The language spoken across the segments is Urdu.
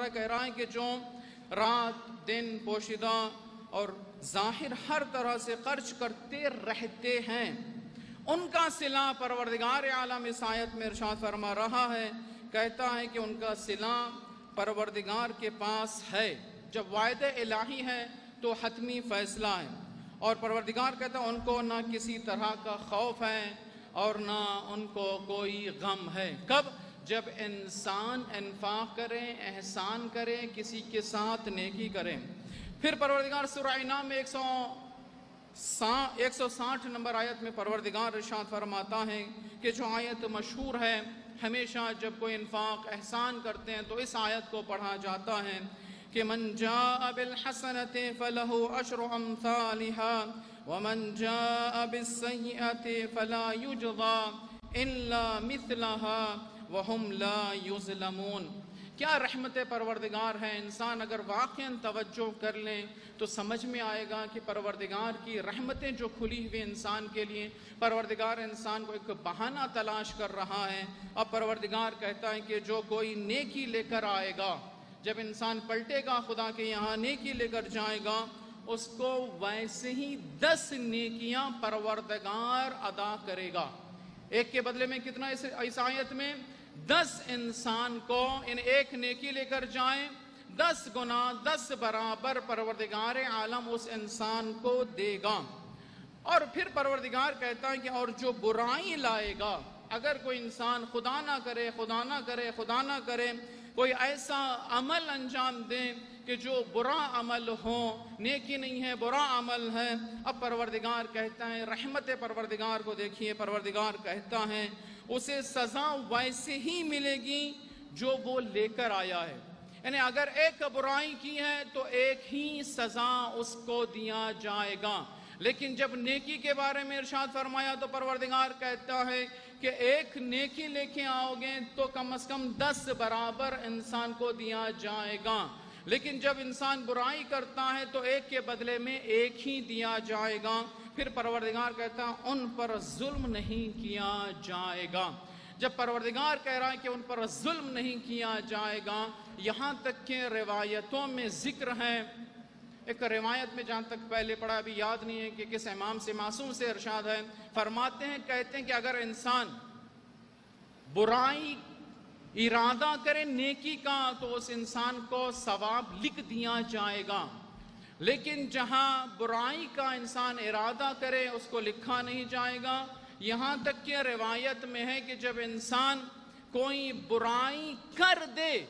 رہا ہے، کہہ رہا ہے کہ جو رات دن پوشیدہ اور ظاہر ہر طرح سے خرچ کرتے رہتے ہیں، ان کا صلہ پروردگار عالم اس آیت میں ارشاد فرما رہا ہے، کہتا ہے کہ ان کا صلہ پروردگار کے پاس ہے۔ جب وعدہ الہی ہے تو حتمی فیصلہ ہے، اور پروردگار کہتا ہے ان کو نہ کسی طرح کا خوف ہے اور نہ ان کو کوئی غم ہے۔ کب؟ جب انسان انفاق کرے، احسان کرے، کسی کے ساتھ نیکی کرے۔ پھر پروردگار سورہ انعام میں 160 نمبر آیت میں پروردگار ارشاد فرماتا ہے کہ جو آیت مشہور ہے، ہمیشہ جب کوئی انفاق احسان کرتے ہیں تو اس آیت کو پڑھا جاتا ہے کہ من جاء بالحسنۃ فلہ عشر امثالها ومن جاء بالسیئۃ فلا یجزی الا مثلها وهم لا یظلمون۔ کیا رحمت پروردگار ہے! انسان اگر واقعاً توجہ کر لیں تو سمجھ میں آئے گا کہ پروردگار کی رحمتیں جو کھلی ہوئی انسان کے لیے، پروردگار انسان کو ایک بہانہ تلاش کر رہا ہے۔ اب پروردگار کہتا ہے کہ جو کوئی نیکی لے کر آئے گا، جب انسان پلٹے گا خدا کے یہاں نیکی لے کر جائے گا، اس کو ویسے ہی 10 نیکیاں پروردگار ادا کرے گا۔ ایک کے بدلے میں کتنا؟ اس آیت میں 10 انسان کو ان ایک نیکی لے کر جائیں، 10 گنا 10 برابر پروردگار عالم اس انسان کو دے گا۔ اور پھر پروردگار کہتا ہے کہ اور جو برائی لائے گا، اگر کوئی انسان خدا نہ کرے خدا نہ کرے خدا نہ کرے کوئی ایسا عمل انجام دے کہ جو برا عمل ہو، نیکی نہیں ہے برا عمل ہے، اب پروردگار کہتا ہے، رحمت پروردگار کو دیکھیے، پروردگار کہتا ہے اسے سزا ویسے ہی ملے گی جو وہ لے کر آیا ہے۔ یعنی اگر ایک برائی کی ہے تو ایک ہی سزا اس کو دیا جائے گا، لیکن جب نیکی کے بارے میں ارشاد فرمایا تو پروردگار کہتا ہے کہ ایک نیکی لے کے آؤ گے تو کم از کم 10 برابر انسان کو دیا جائے گا، لیکن جب انسان برائی کرتا ہے تو ایک کے بدلے میں ایک ہی دیا جائے گا۔ پھر پروردگار کہتا ہے ان پر ظلم نہیں کیا جائے گا۔ جب پروردگار کہہ رہا ہے کہ ان پر ظلم نہیں کیا جائے گا، یہاں تک کہ روایتوں میں ذکر ہے، ایک روایت میں جہاں تک پہلے پڑھا ابھی یاد نہیں ہے کہ کس امام سے معصوم سے ارشاد ہے، فرماتے ہیں کہتے ہیں کہ اگر انسان برائی ارادہ کرے نیکی کا تو اس انسان کو ثواب لکھ دیا جائے گا، لیکن جہاں برائی کا انسان ارادہ کرے اس کو لکھا نہیں جائے گا۔ یہاں تک کہ روایت میں ہے کہ جب انسان کوئی برائی کر دے،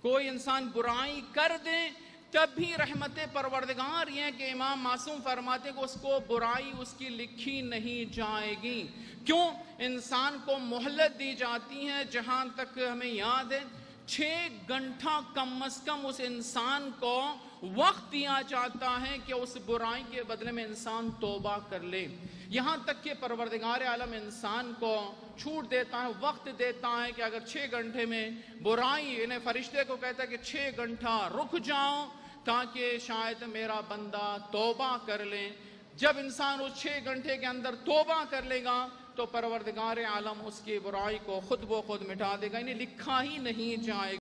کوئی انسان برائی کر دے تب بھی رحمت پروردگار یہ ہے کہ امام معصوم فرماتے ہیں کہ اس کو برائی اس کی لکھی نہیں جائے گی۔ کیوں؟ انسان کو مہلت دی جاتی ہے، جہاں تک ہمیں یاد ہے 6 گھنٹہ کم از کم اس انسان کو وقت دیا جاتا ہے کہ اس برائی کے بدلے میں انسان توبہ کر لے۔ یہاں تک کہ پروردگار عالم انسان کو چھوٹ دیتا ہے، وقت دیتا ہے کہ اگر 6 گھنٹے میں برائی، انہیں فرشتے کو کہتا ہے کہ 6 گھنٹہ رک جاؤ تاکہ شاید میرا بندہ توبہ کر لے۔ جب انسان اس 6 گھنٹے کے اندر توبہ کر لے گا تو پروردگار عالم اس کی برائی کو خود بخود مٹا دے گا، انہیں لکھا ہی نہیں جائے گا۔